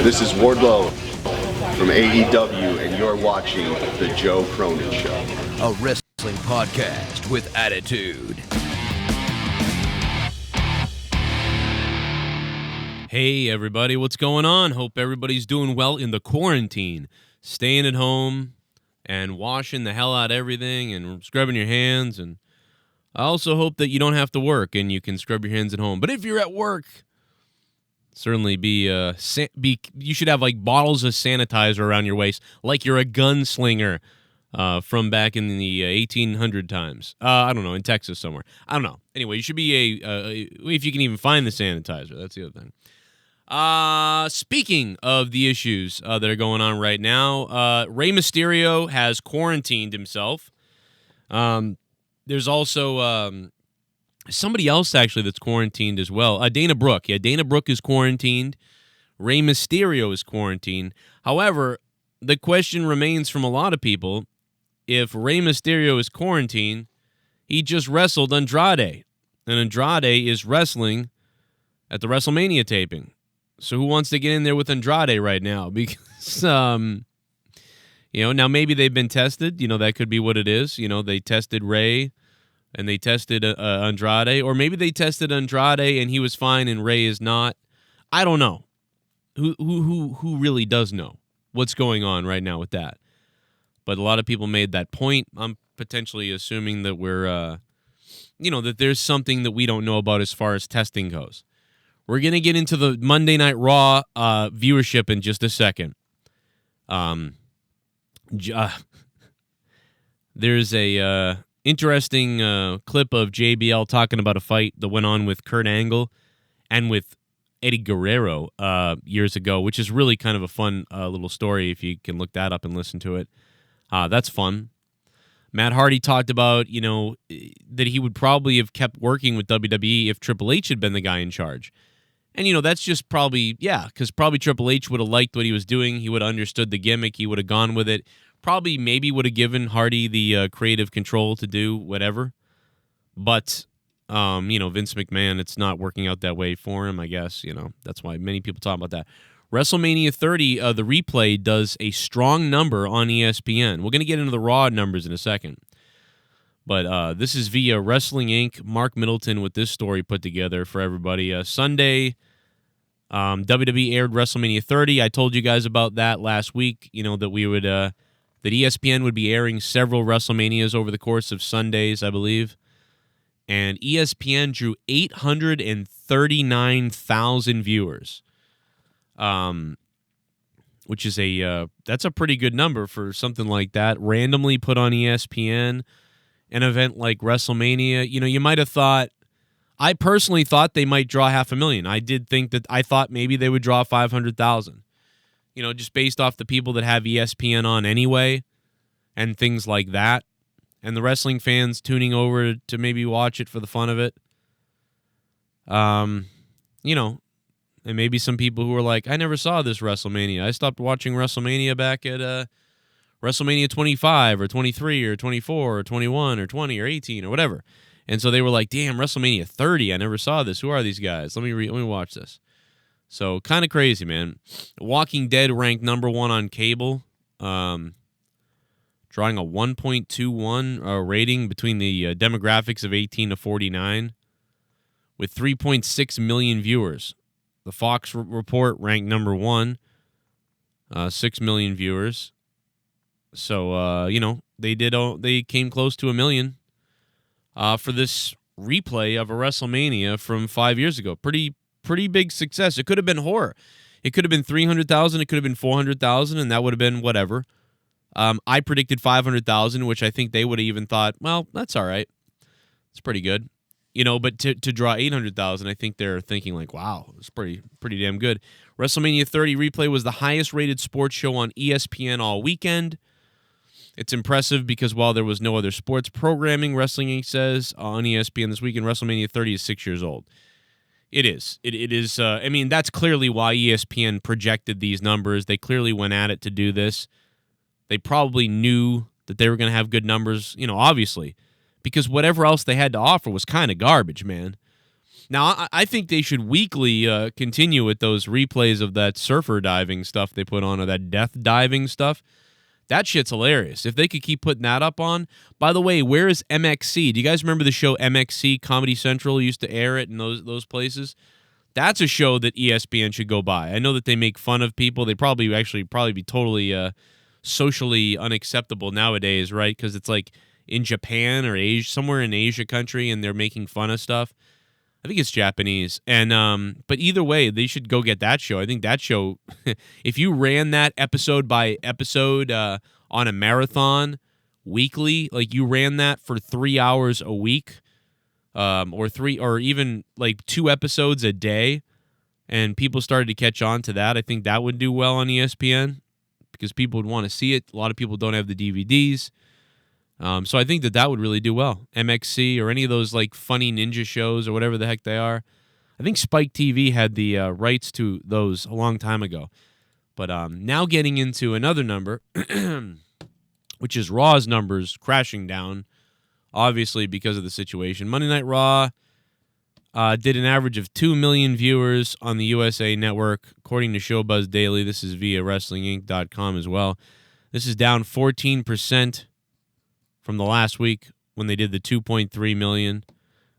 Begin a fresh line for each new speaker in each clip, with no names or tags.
This is Wardlow from AEW, and you're watching The Joe Cronin Show.
A wrestling podcast with attitude.
Hey everybody, what's going on? Hope everybody's doing well in the quarantine. Staying at home and washing the hell out of everything and scrubbing your hands. And I also hope that you don't have to work and you can scrub your hands at home. But if you're at work, certainly you should have like bottles of sanitizer around your waist, like you're a gunslinger from back in the 1800 times. I don't know, in Texas somewhere. I don't know. Anyway, you should be if you can even find the sanitizer. That's the other thing. Speaking of the issues that are going on right now, Rey Mysterio has quarantined himself. There's also somebody else actually that's quarantined as well. Dana Brooke. Yeah, Dana Brooke is quarantined. Rey Mysterio is quarantined. However, the question remains from a lot of people, if Rey Mysterio is quarantined, he just wrestled Andrade. And Andrade is wrestling at the WrestleMania taping. So who wants to get in there with Andrade right now? Because, now maybe they've been tested. That could be what it is. They tested Rey and they tested Andrade. Or maybe they tested Andrade and he was fine and Rey is not. I don't know. Who really does know what's going on right now with that? But a lot of people made that point. I'm potentially assuming that we're, that there's something that we don't know about as far as testing goes. We're going to get into the Monday Night Raw viewership in just a second. There's a interesting clip of JBL talking about a fight that went on with Kurt Angle and with Eddie Guerrero years ago, which is really kind of a fun little story if you can look that up and listen to it. That's fun. Matt Hardy talked about, that he would probably have kept working with WWE if Triple H had been the guy in charge. And, that's just probably, because probably Triple H would have liked what he was doing. He would have understood the gimmick. He would have gone with it. Probably maybe would have given Hardy the creative control to do whatever. But, Vince McMahon, it's not working out that way for him, I guess. That's why many people talk about that. WrestleMania 30, the replay does a strong number on ESPN. We're going to get into the Raw numbers in a second. But this is via Wrestling Inc. Mark Middleton with this story put together for everybody. Sunday, WWE aired WrestleMania 30. I told you guys about that last week, that we would that ESPN would be airing several WrestleManias over the course of Sundays, I believe. And ESPN drew 839,000 viewers. Which is that's a pretty good number for something like that. Randomly put on ESPN, an event like WrestleMania. You might have thought, I personally thought they might draw 500,000. I thought maybe they would draw 500,000. Just based off the people that have ESPN on anyway, and things like that, and the wrestling fans tuning over to maybe watch it for the fun of it. And maybe some people who are like, I never saw this WrestleMania. I stopped watching WrestleMania back at WrestleMania 25 or 23 or 24 or 21 or 20 or 18 or whatever. And so they were like, damn, WrestleMania 30. I never saw this. Who are these guys? Let me watch this. So kind of crazy, man. Walking Dead ranked number 1 on cable, drawing a 1.21 rating between the demographics of 18 to 49 with 3.6 million viewers. The Fox report ranked number 1, 6 million viewers. So, they came close to 1 million for this replay of a WrestleMania from 5 years ago. Pretty big success. It could have been horror. It could have been 300,000. It could have been 400,000, and that would have been whatever. I predicted 500,000, which I think they would have even thought, well, that's all right. It's pretty good. But to draw 800,000, I think they're thinking like, wow, it's pretty damn good. WrestleMania 30 replay was the highest rated sports show on ESPN all weekend. It's impressive because while there was no other sports programming, Wrestling Inc. says on ESPN this weekend, WrestleMania 30 is 6 years old. It is. It is. That's clearly why ESPN projected these numbers. They clearly went at it to do this. They probably knew that they were going to have good numbers, obviously, because whatever else they had to offer was kind of garbage, man. Now, I think they should weekly continue with those replays of that surfer diving stuff they put on, or that death diving stuff. That shit's hilarious. If they could keep putting that up on. By the way, where is MXC? Do you guys remember the show MXC? Comedy Central used to air it in those places. That's a show that ESPN should go by. I know that they make fun of people. They probably be totally socially unacceptable nowadays, right? Because it's like in Japan or Asia, somewhere in Asia country, and they're making fun of stuff. I think it's Japanese. And but either way, they should go get that show. I think that show, if you ran that episode by episode on a marathon weekly, like you ran that for 3 hours a week, or even like 2 episodes a day, and people started to catch on to that, I think that would do well on ESPN because people would want to see it. A lot of people don't have the DVDs. So I think that would really do well. MXC or any of those like funny ninja shows or whatever the heck they are. I think Spike TV had the rights to those a long time ago. But now getting into another number, which is Raw's numbers crashing down, obviously because of the situation. Monday Night Raw did an average of 2 million viewers on the USA Network, according to Showbuzz Daily. This is via WrestlingInc.com as well. This is down 14% from the last week when they did the 2.3 million.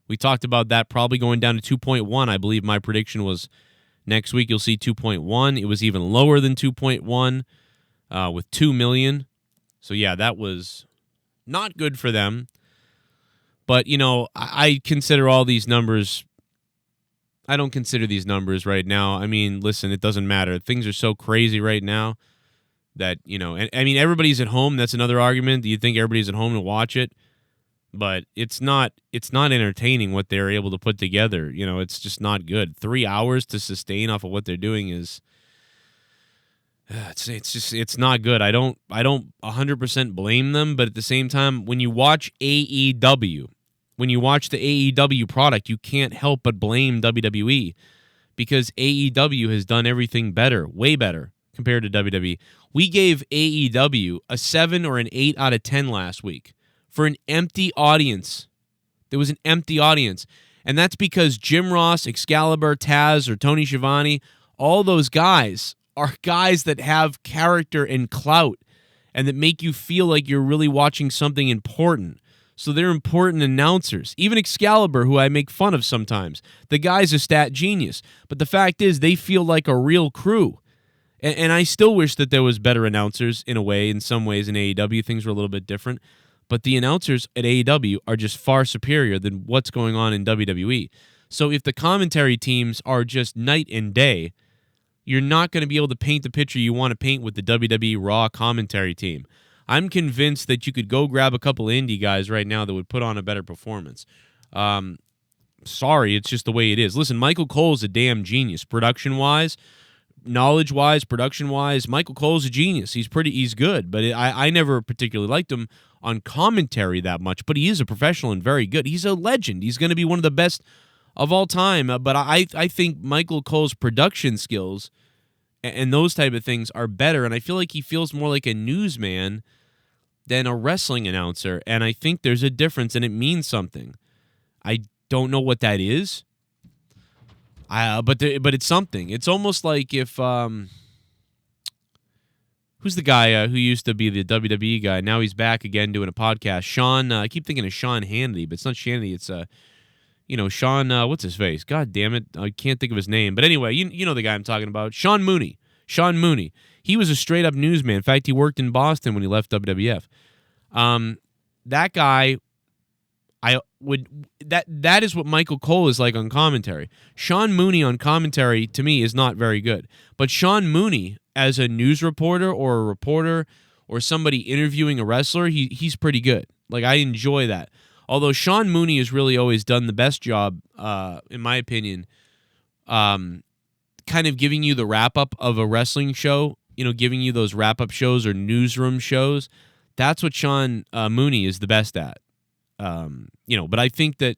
We talked about that probably going down to 2.1. I believe my prediction was next week you'll see 2.1. It was even lower than 2.1 with 2 million. So, yeah, that was not good for them. But, you know, I consider all these numbers. I don't consider these numbers right now. I mean, listen, it doesn't matter. Things are so crazy right now that, you know, and I mean, everybody's at home. That's another argument. Do you think everybody's at home to watch it? But it's not entertaining what they're able to put together. You know, it's just not good. 3 hours to sustain off of what they're doing is it's not good. I don't 100% blame them, but at the same time, when you watch AEW, when you watch the AEW product, you can't help but blame WWE because AEW has done everything better, way better compared to WWE. We gave AEW a 7 or an 8 out of 10 last week for an empty audience. There was an empty audience. And that's because Jim Ross, Excalibur, Taz, or Tony Schiavone, all those guys are guys that have character and clout and that make you feel like you're really watching something important. So they're important announcers. Even Excalibur, who I make fun of sometimes, the guy's a stat genius. But the fact is, they feel like a real crew. And I still wish that there was better announcers in a way. In some ways in AEW, things were a little bit different. But the announcers at AEW are just far superior than what's going on in WWE. So if the commentary teams are just night and day, you're not going to be able to paint the picture you want to paint with the WWE Raw commentary team. I'm convinced that you could go grab a couple indie guys right now that would put on a better performance. Sorry, it's just the way it is. Listen, Michael Cole's a damn genius. Production-wise, knowledge-wise, production-wise, Michael Cole's a genius. He's good, but I never particularly liked him on commentary that much, but he is a professional and very good. He's a legend. He's going to be one of the best of all time, but I think Michael Cole's production skills and those type of things are better, and I feel like he feels more like a newsman than a wrestling announcer, and I think there's a difference, and it means something. I don't know what that is, but it's something. It's almost like if who's the guy who used to be the WWE guy? Now he's back again doing a podcast. Sean, I keep thinking of Sean Hannity, but it's not Hannity. It's Sean, what's his face? God damn it. I can't think of his name. But anyway, you know the guy I'm talking about. Sean Mooney. Sean Mooney. He was a straight-up newsman. In fact, he worked in Boston when he left WWF. That guy, that is what Michael Cole is like on commentary. Sean Mooney on commentary, to me, is not very good. But Sean Mooney, as a news reporter or a reporter or somebody interviewing a wrestler, he's pretty good. Like, I enjoy that. Although Sean Mooney has really always done the best job, in my opinion, kind of giving you the wrap-up of a wrestling show, giving you those wrap-up shows or newsroom shows. That's what Sean Mooney is the best at. But I think that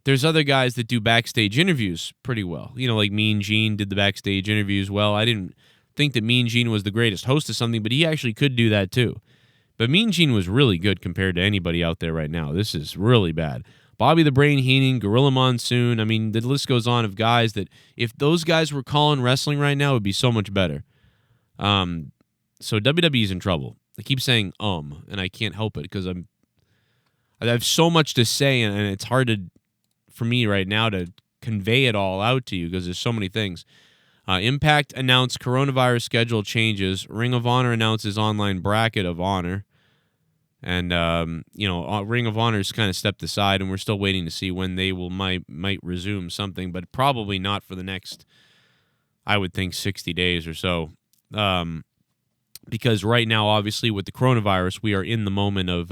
there's other guys that do backstage interviews pretty well. Like Mean Gene did the backstage interviews well. I didn't think that Mean Gene was the greatest host of something, but he actually could do that too. But Mean Gene was really good compared to anybody out there right now. This is really bad. Bobby the Brain Heenan, Gorilla Monsoon. I mean, the list goes on of guys that if those guys were calling wrestling right now, it would be so much better. So WWE's in trouble. I keep saying and I can't help it because I have so much to say, and it's hard for me right now to convey it all out to you because there's so many things. Impact announced coronavirus schedule changes. Ring of Honor announces online bracket of Honor. And, Ring of Honor's kind of stepped aside, and we're still waiting to see when they might resume something, but probably not for the next, I would think, 60 days or so. Because right now, obviously, with the coronavirus, we are in the moment of,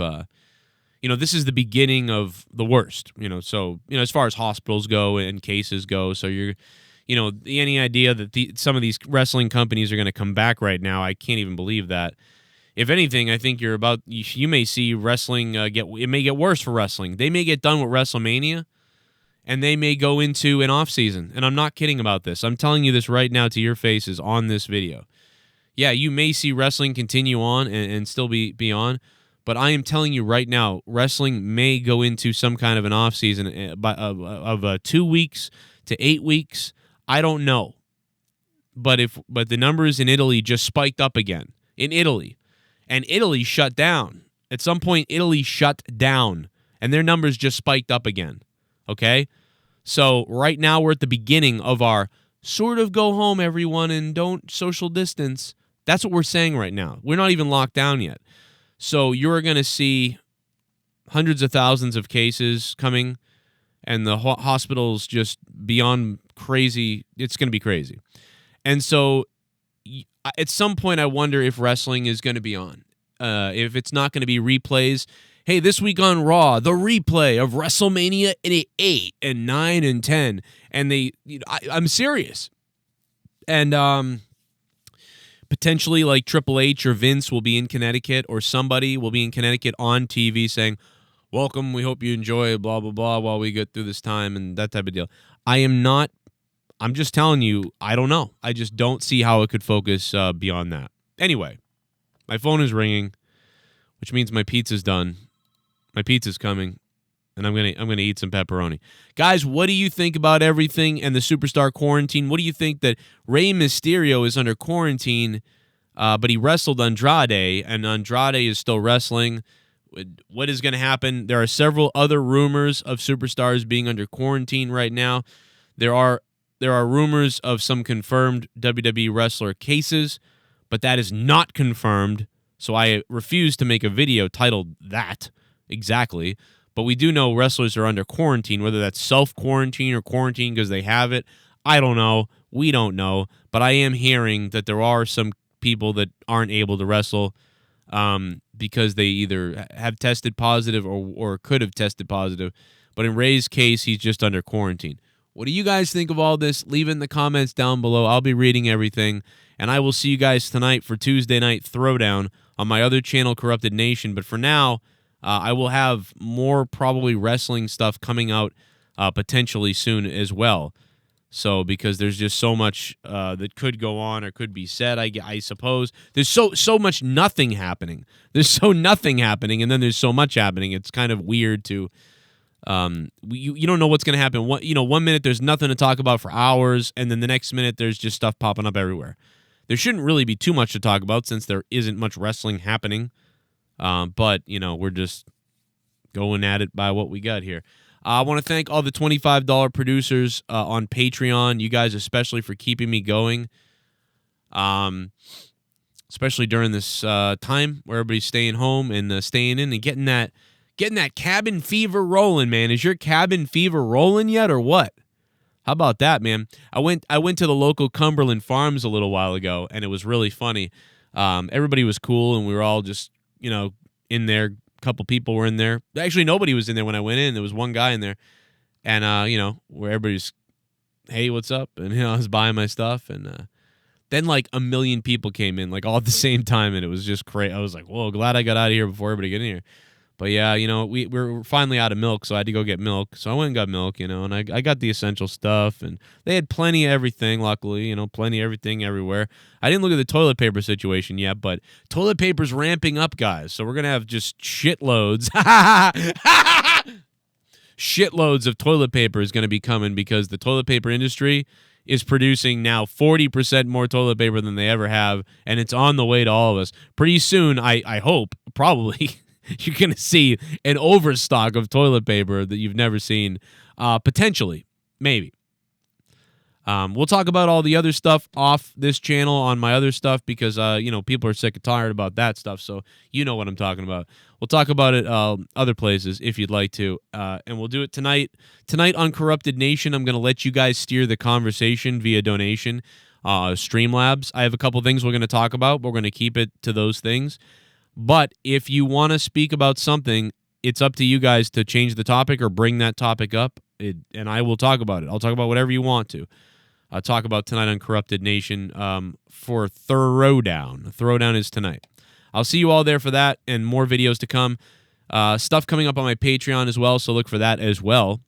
this is the beginning of the worst, so, as far as hospitals go and cases go. So you're, any idea that some of these wrestling companies are going to come back right now, I can't even believe that. If anything, I think you may see wrestling it may get worse for wrestling. They may get done with WrestleMania, and they may go into an off season. And I'm not kidding about this. I'm telling you this right now to your faces on this video. Yeah, you may see wrestling continue on and still be on, but I am telling you right now, wrestling may go into some kind of an off season of 2 weeks to 8 weeks. I don't know, but the numbers in Italy just spiked up again in Italy. And Italy shut down. At some point, Italy shut down, and their numbers just spiked up again, okay? So right now, we're at the beginning of our sort of go home, everyone, and don't social distance. That's what we're saying right now. We're not even locked down yet. So you're going to see hundreds of thousands of cases coming, and the hospitals just beyond crazy. It's going to be crazy. And so at some point, I wonder if wrestling is going to be on. If it's not going to be replays. Hey, this week on Raw, the replay of WrestleMania in 8 and 9 and 10. And I'm serious. And potentially like Triple H or Vince will be in Connecticut, or somebody will be in Connecticut on TV saying, welcome, we hope you enjoy, blah, blah, blah, while we get through this time and that type of deal. I'm just telling you, I don't know. I just don't see how it could focus beyond that. Anyway, my phone is ringing, which means my pizza's done. My pizza's coming, and I'm gonna eat some pepperoni. Guys, what do you think about everything and the Superstar quarantine? What do you think that Rey Mysterio is under quarantine, but he wrestled Andrade, and Andrade is still wrestling? What is going to happen? There are several other rumors of superstars being under quarantine right now. There are rumors of some confirmed WWE wrestler cases, but that is not confirmed, so I refuse to make a video titled that exactly. But we do know wrestlers are under quarantine, whether that's self-quarantine or quarantine because they have it. I don't know. We don't know. But I am hearing that there are some people that aren't able to wrestle because they either have tested positive or could have tested positive. But in Ray's case, he's just under quarantine. What do you guys think of all this? Leave it in the comments down below. I'll be reading everything. And I will see you guys tonight for Tuesday Night Throwdown on my other channel, Corrupted Nation. But for now, I will have more probably wrestling stuff coming out potentially soon as well. So because there's just so much that could go on or could be said, I suppose. There's so much nothing happening. There's so nothing happening, and then there's so much happening. It's kind of weird to... you don't know what's going to happen. 1 minute there's nothing to talk about for hours, and then the next minute there's just stuff popping up everywhere. There shouldn't really be too much to talk about since there isn't much wrestling happening. But we're just going at it by what we got here. I want to thank all the $25 producers on Patreon. You guys especially for keeping me going. Especially during this time where everybody's staying home and staying in and getting that cabin fever rolling, man. Is your cabin fever rolling yet or what? How about that, man? I went to the local Cumberland Farms a little while ago, and it was really funny. Everybody was cool, and we were all just, in there. A couple people were in there. Actually, nobody was in there when I went in. There was one guy in there. And, where everybody's, hey, what's up? And, I was buying my stuff. And then, like, a million people came in, like, all at the same time, and it was just crazy. I was like, whoa, glad I got out of here before everybody got in here. But yeah, we're finally out of milk, so I had to go get milk. So I went and got milk, and I got the essential stuff, and they had plenty of everything, luckily, plenty of everything everywhere. I didn't look at the toilet paper situation yet, but toilet paper's ramping up, guys. So we're going to have just shitloads. shitloads of toilet paper is going to be coming because the toilet paper industry is producing now 40% more toilet paper than they ever have, and it's on the way to all of us. Pretty soon, I hope, probably, you're going to see an overstock of toilet paper that you've never seen, potentially, maybe. We'll talk about all the other stuff off this channel on my other stuff because, people are sick and tired about that stuff, so you know what I'm talking about. We'll talk about it other places if you'd like to, and we'll do it tonight. Tonight on Corrupted Nation, I'm going to let you guys steer the conversation via donation. Streamlabs, I have a couple things we're going to talk about. We're going to keep it to those things. But if you want to speak about something, it's up to you guys to change the topic or bring that topic up, and I will talk about it. I'll talk about whatever you want to. I'll talk about tonight on Corrupted Nation for Throwdown. Throwdown is tonight. I'll see you all there for that and more videos to come. Stuff coming up on my Patreon as well, so look for that as well.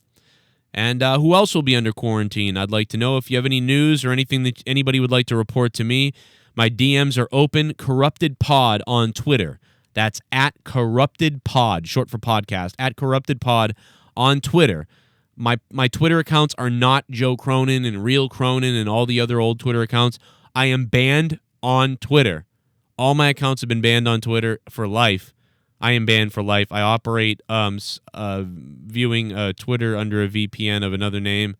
And who else will be under quarantine? I'd like to know if you have any news or anything that anybody would like to report to me. My DMs are open. Corrupted Pod on Twitter. That's at Corrupted Pod, short for podcast. At Corrupted Pod on Twitter. My Twitter accounts are not Joe Cronin and Real Cronin and all the other old Twitter accounts. I am banned on Twitter. All my accounts have been banned on Twitter for life. I am banned for life. I operate viewing Twitter under a VPN of another name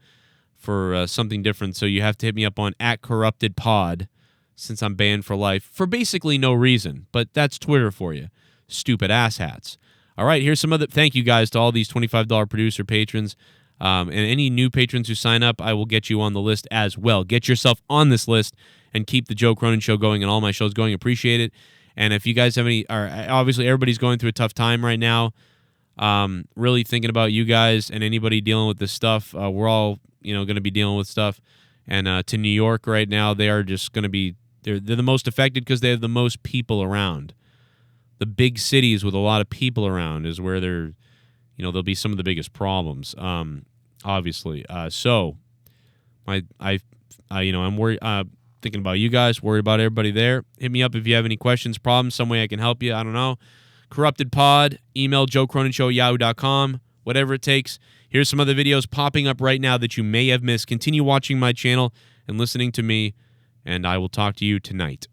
for something different. So you have to hit me up on at Corrupted Pod since I'm banned for life for basically no reason. But that's Twitter for you. Stupid asshats. All right, here's some other. Thank you guys to all these $25 producer patrons. And any new patrons who sign up, I will get you on the list as well. Get yourself on this list and keep the Joe Cronin Show going and all my shows going. Appreciate it. And if you guys have any, obviously everybody's going through a tough time right now. Really thinking about you guys and anybody dealing with this stuff. We're all, going to be dealing with stuff. And to New York right now, they are just going to be, they're the most affected because they have the most people around. The big cities with a lot of people around is where they're, there'll be some of the biggest problems. Obviously. So I'm worried, thinking about you guys, worried about everybody there. Hit me up if you have any questions, problems, some way I can help you. I don't know. Corrupted Pod, email joecroninshow@yahoo.com, whatever it takes. Here's some other videos popping up right now that you may have missed. Continue watching my channel and listening to me, and I will talk to you tonight.